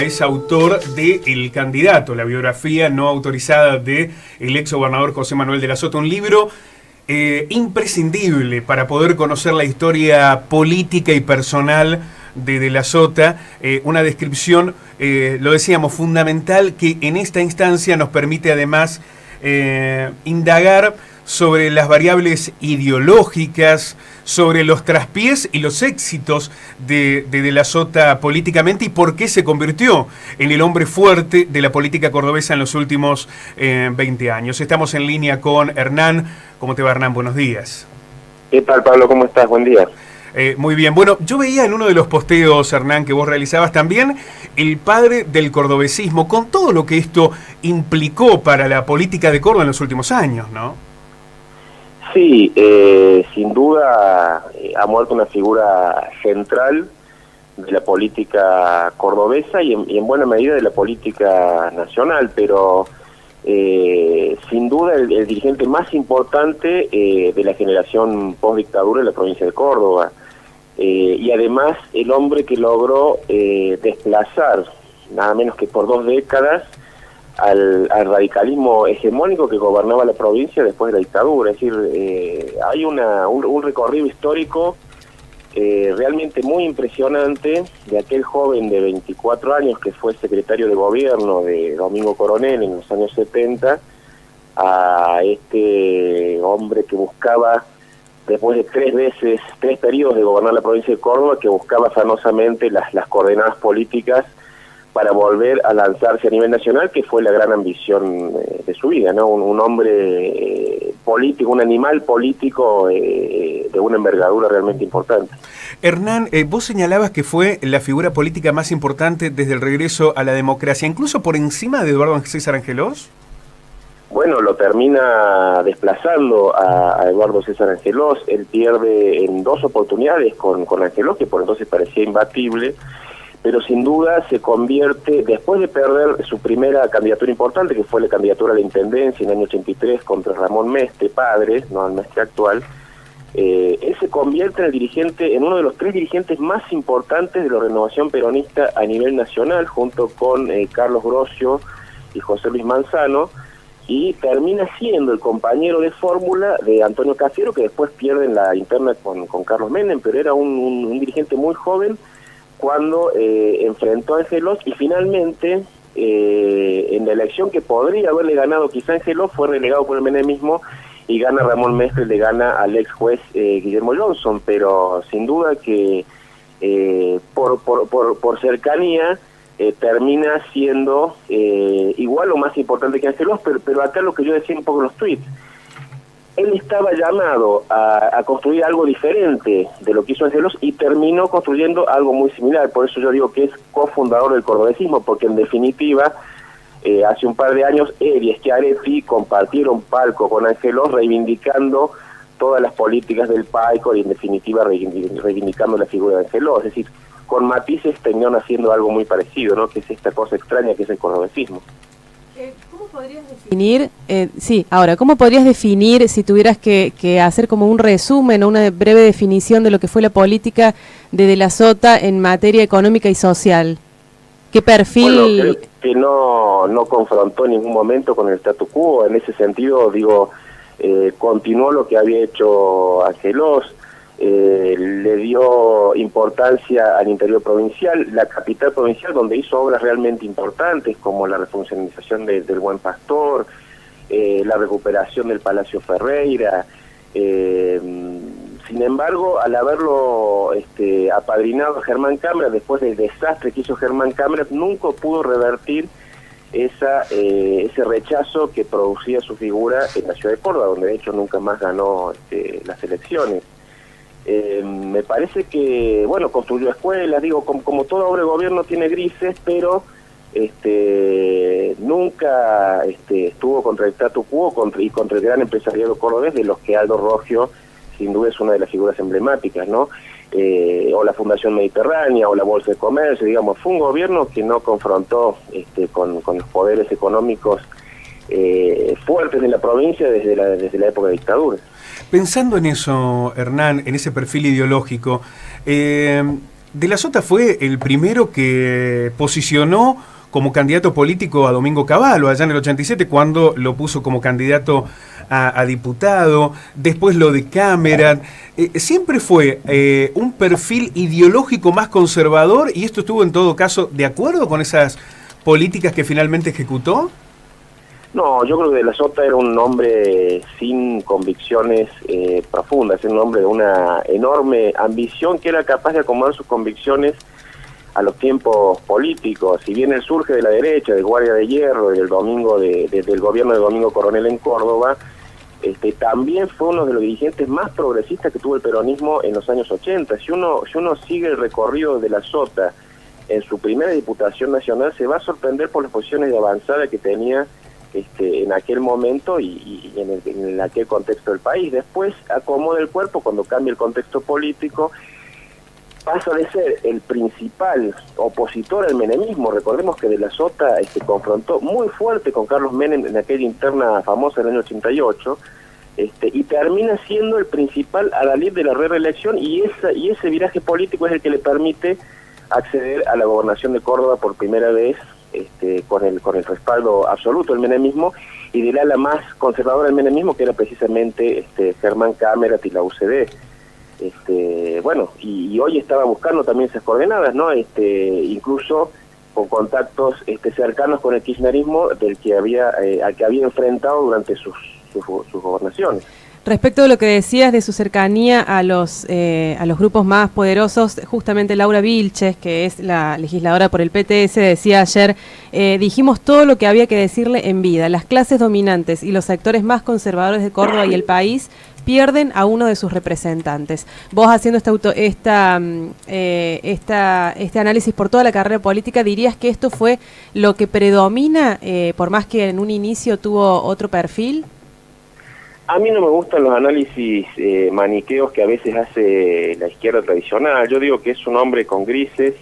Es autor de El Candidato, la biografía no autorizada de el ex gobernador José Manuel de la Sota, un libro imprescindible para poder conocer la historia política y personal de la Sota, una descripción, lo decíamos, fundamental, que en esta instancia nos permite además indagar sobre las variables ideológicas, sobre los traspiés y los éxitos de la Sota políticamente y por qué se convirtió en el hombre fuerte de la política cordobesa en los últimos 20 años. Estamos en línea con Hernán. ¿Cómo te va, Hernán? Buenos días. ¿Qué tal, Pablo? ¿Cómo estás? Buen día. Muy bien. Bueno, yo veía en uno de los posteos, Hernán, que vos realizabas también, el padre del cordobesismo, con todo lo que esto implicó para la política de Córdoba en los últimos años, ¿no? Sí, sin duda ha muerto una figura central de la política cordobesa y en buena medida de la política nacional, pero sin duda el dirigente más importante de la generación post-dictadura en la provincia de Córdoba. Y además el hombre que logró desplazar, nada menos que por 2 décadas, al radicalismo hegemónico que gobernaba la provincia después de la dictadura. Es decir, hay un recorrido histórico realmente muy impresionante de aquel joven de 24 años que fue secretario de gobierno de Domingo Coronel en los años 70, a este hombre que buscaba, después de 3 periodos de gobernar la provincia de Córdoba, que buscaba afanosamente las coordenadas políticas para volver a lanzarse a nivel nacional, que fue la gran ambición de su vida, ¿no? Un hombre político, un animal político de una envergadura realmente importante. Hernán, vos señalabas que fue la figura política más importante desde el regreso a la democracia, incluso por encima de Eduardo César Angelós. Bueno, lo termina desplazando a Eduardo César Angelós. Él pierde en 2 oportunidades con Angelós, que por entonces parecía imbatible, pero sin duda se convierte, después de perder su primera candidatura importante, que fue la candidatura a la Intendencia en el año 83 contra Ramón Mestre, padre, no el Mestre actual. Él se convierte en uno de los 3 dirigentes más importantes de la renovación peronista a nivel nacional, junto con Carlos Grosio y José Luis Manzano, y termina siendo el compañero de fórmula de Antonio Cafiero, que después pierde en la interna con Carlos Menem, pero era un dirigente muy joven cuando enfrentó a Angelós, y finalmente en la elección que podría haberle ganado quizá Angelós, fue relegado por el menemismo y gana Ramón Mestre, le gana al ex juez Guillermo Johnson, pero sin duda que por cercanía termina siendo igual o más importante que Angelós, pero acá lo que yo decía un poco en los tweets, él estaba llamado a construir algo diferente de lo que hizo Angelós y terminó construyendo algo muy similar. Por eso yo digo que es cofundador del cordobesismo, porque en definitiva, hace un par de años, él y Schiaretti compartieron palco con Angelós, reivindicando todas las políticas del PAICOR y en definitiva reivindicando la figura de Angelós. Es decir, con matices terminaron haciendo algo muy parecido, ¿no? Que es esta cosa extraña que es el cordobesismo. ¿Cómo podrías definir, ¿cómo podrías definir, si tuvieras que hacer como un resumen o una breve definición de lo que fue la política de la Sota en materia económica y social? ¿Qué perfil...? Bueno, creo que no confrontó en ningún momento con el statu quo. En ese sentido, digo, continuó lo que había hecho Angelós, le dio importancia al interior provincial, la capital provincial, donde hizo obras realmente importantes como la refuncionalización del Buen Pastor, la recuperación del Palacio Ferreira. Sin embargo, al haberlo apadrinado a Germán Cámara, después del desastre que hizo Germán Cámara, nunca pudo revertir ese rechazo que producía su figura en la ciudad de Córdoba, donde de hecho nunca más ganó las elecciones. Me parece que, bueno, construyó escuelas, digo, como toda obra de gobierno tiene grises, pero nunca estuvo contra el statu quo y contra el gran empresariado cordobés, de los que Aldo Roggio sin duda es una de las figuras emblemáticas, ¿no? O la Fundación Mediterránea o la Bolsa de Comercio, digamos, fue un gobierno que no confrontó con los poderes económicos fuertes de la provincia desde la época de dictadura. Pensando en eso, Hernán, en ese perfil ideológico, De la Sota fue el primero que posicionó como candidato político a Domingo Cavallo, allá en el 87, cuando lo puso como candidato a diputado, después lo de Cameron. Siempre fue un perfil ideológico más conservador, y esto estuvo en todo caso de acuerdo con esas políticas que finalmente ejecutó. No, yo creo que De la Sota era un hombre sin convicciones profundas, era un hombre de una enorme ambición que era capaz de acomodar sus convicciones a los tiempos políticos. Si bien él surge de la derecha, de Guardia de Hierro, del gobierno de Domingo Coronel en Córdoba, también fue uno de los dirigentes más progresistas que tuvo el peronismo en los años 80. Si uno sigue el recorrido de La Sota en su primera diputación nacional, se va a sorprender por las posiciones de avanzada que tenía en aquel momento y en aquel contexto del país. Después acomoda el cuerpo cuando cambia el contexto político, pasa de ser el principal opositor al menemismo. Recordemos que De la Sota confrontó muy fuerte con Carlos Menem en aquella interna famosa del año 88, y termina siendo el principal adalid de la reelección, y ese viraje político es el que le permite acceder a la gobernación de Córdoba por primera vez, con el respaldo absoluto del menemismo y del ala más conservadora del menemismo, que era precisamente Germán Camerat y la UCD. Bueno, y hoy estaba buscando también esas coordenadas, ¿no? Incluso con contactos cercanos con el kirchnerismo al que había enfrentado durante sus gobernaciones. Respecto de lo que decías de su cercanía a los grupos más poderosos, justamente Laura Vilches, que es la legisladora por el PTS, decía ayer, dijimos todo lo que había que decirle en vida. Las clases dominantes y los sectores más conservadores de Córdoba y el país pierden a uno de sus representantes. Vos, haciendo este análisis por toda la carrera política, ¿dirías que esto fue lo que predomina, por más que en un inicio tuvo otro perfil? A mí no me gustan los análisis maniqueos que a veces hace la izquierda tradicional. Yo digo que es un hombre con grises,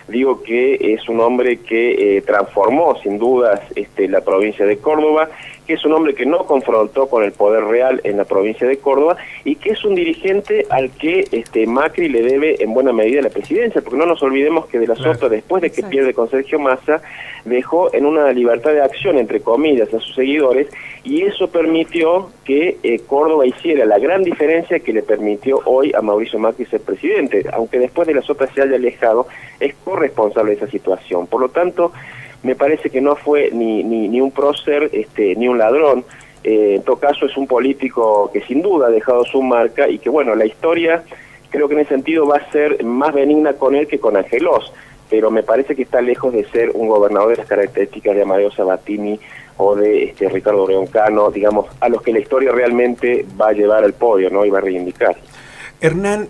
digo que es un hombre que transformó sin dudas la provincia de Córdoba, que es un hombre que no confrontó con el poder real en la provincia de Córdoba, y que es un dirigente al que Macri le debe en buena medida la presidencia, porque no nos olvidemos que De la Sota, después de que pierde con Sergio Massa, dejó en una libertad de acción, entre comillas, a sus seguidores, y eso permitió que Córdoba hiciera la gran diferencia que le permitió hoy a Mauricio Macri ser presidente. Aunque después De la Sota se haya alejado, es corresponsable de esa situación. Por lo tanto, me parece que no fue ni un prócer ni un ladrón. En todo caso, es un político que sin duda ha dejado su marca, y que, bueno, la historia creo que en ese sentido va a ser más benigna con él que con Angelos, pero me parece que está lejos de ser un gobernador de las características de Amadeo Sabatini o de Ricardo Leoncano, digamos, a los que la historia realmente va a llevar al podio, ¿no? Y va a reivindicar. Hernán,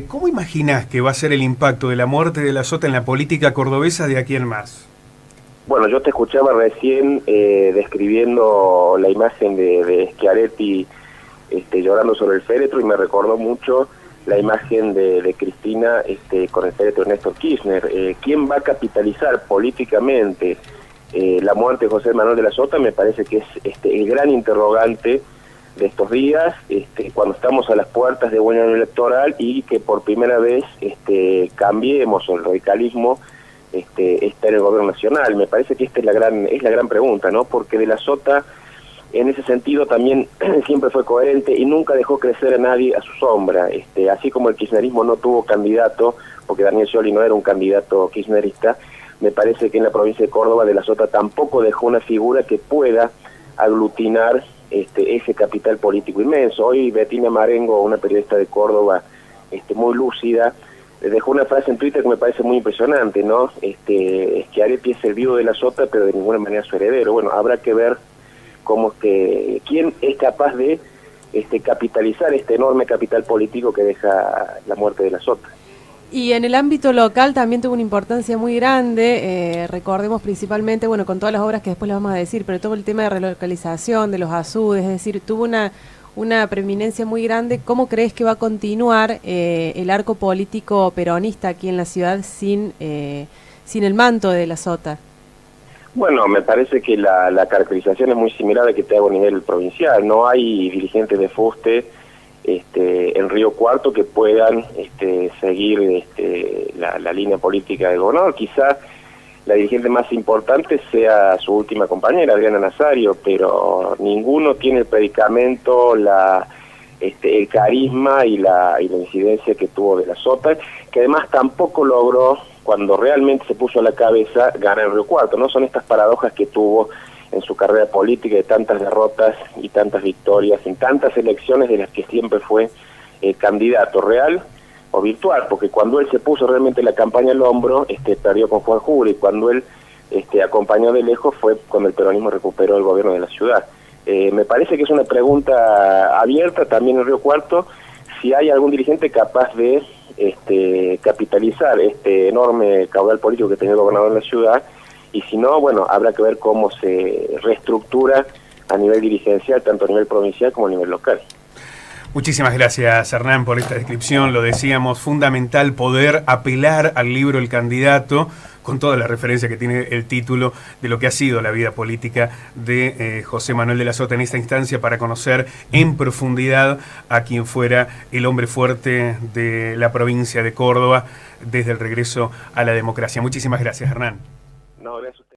¿cómo imaginás que va a ser el impacto de la muerte de De la Sota en la política cordobesa de aquí en más? Bueno, yo te escuchaba recién describiendo la imagen de Schiaretti llorando sobre el féretro, y me recordó mucho la imagen de Cristina con el féretro de Néstor Kirchner. ¿Quién va a capitalizar políticamente la muerte de José Manuel De la Sota? Me parece que es el gran interrogante de estos días, cuando estamos a las puertas de un año electoral y que por primera vez cambiemos, o el radicalismo está en el gobierno nacional. Me parece que esta es la gran pregunta, ¿no? Porque De la Sota, en ese sentido, también siempre fue coherente y nunca dejó crecer a nadie a su sombra. Así como el kirchnerismo no tuvo candidato, porque Daniel Scioli no era un candidato kirchnerista, me parece que en la provincia de Córdoba De la Sota tampoco dejó una figura que pueda aglutinar ese capital político inmenso. Hoy Betina Marengo, una periodista de Córdoba muy lúcida, dejó una frase en Twitter que me parece muy impresionante, ¿no? Schiaretti es el viudo De la Sota, pero de ninguna manera su heredero. Bueno, habrá que ver quién es capaz de capitalizar este enorme capital político que deja la muerte de La Sota. Y en el ámbito local también tuvo una importancia muy grande, recordemos principalmente, bueno, con todas las obras que después les vamos a decir, pero todo el tema de relocalización de los ASUD, es decir, tuvo una preeminencia muy grande. ¿Cómo crees que va a continuar el arco político peronista aquí en la ciudad sin el manto de De la Sota? Bueno, me parece que la caracterización es muy similar a la que te hago a nivel provincial. No hay dirigentes de fuste en Río Cuarto que puedan seguir la línea política del gobernador. Quizás la dirigente más importante sea su última compañera, Adriana Nazario, pero ninguno tiene el predicamento, el carisma y la incidencia que tuvo de la Sota, que además tampoco logró, cuando realmente se puso a la cabeza, ganar en Río Cuarto. No son estas paradojas que tuvo en su carrera política, de tantas derrotas y tantas victorias, en tantas elecciones de las que siempre fue candidato real o virtual, porque cuando él se puso realmente la campaña al hombro, perdió con Juan Jura, y cuando él acompañó de lejos fue cuando el peronismo recuperó el gobierno de la ciudad. Me parece que es una pregunta abierta también en Río Cuarto, si hay algún dirigente capaz de capitalizar este enorme caudal político que tenía el gobernador en la ciudad, y si no, bueno, habrá que ver cómo se reestructura a nivel dirigencial, tanto a nivel provincial como a nivel local. Muchísimas gracias, Hernán, por esta descripción. Lo decíamos, fundamental poder apelar al libro El Candidato, con toda la referencia que tiene el título de lo que ha sido la vida política de José Manuel de la Sota en esta instancia, para conocer en profundidad a quien fuera el hombre fuerte de la provincia de Córdoba desde el regreso a la democracia. Muchísimas gracias, Hernán. No, gracias a usted.